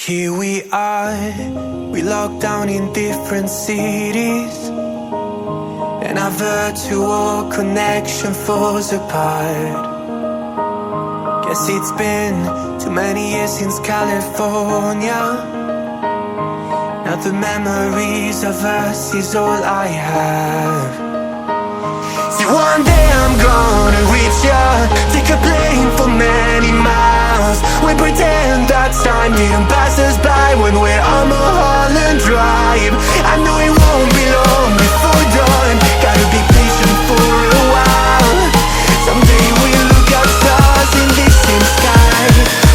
Here we are, we locked down in different cities, and our virtual connection falls apart. Guess it's been too many years since California. Now the memories of us is all I have. See, one day I'm gonna reach ya, take a plane for many miles. We pretend that time didn't pass us by when we're on Mulholland Drive. I know it won't be long before dawn, gotta be patient for a while. Someday we'll look at stars in this same sky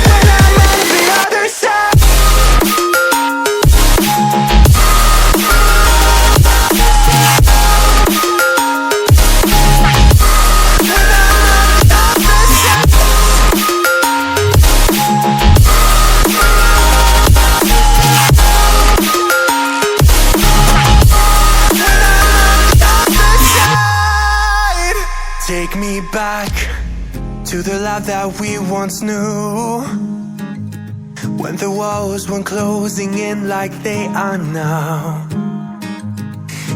when I'm on the other side. Take me back to the life that we once knew, when the walls weren't closing in like they are now.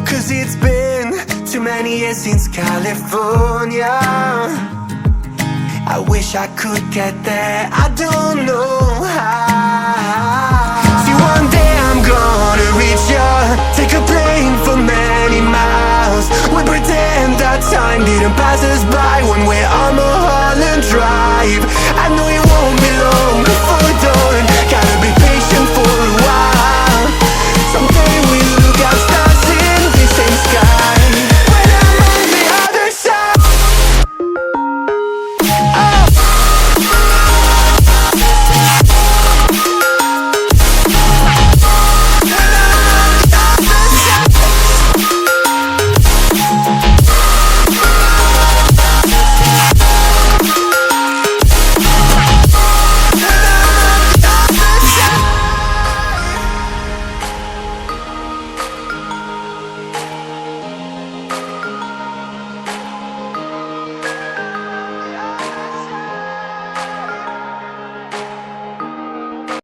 Cause it's been too many years since California. I wish I could get there, I don't know how. See, one day I'm gonna reach ya, take a plane for many miles. We pretend that time didn't pass us by when we're on Mulholland Drive.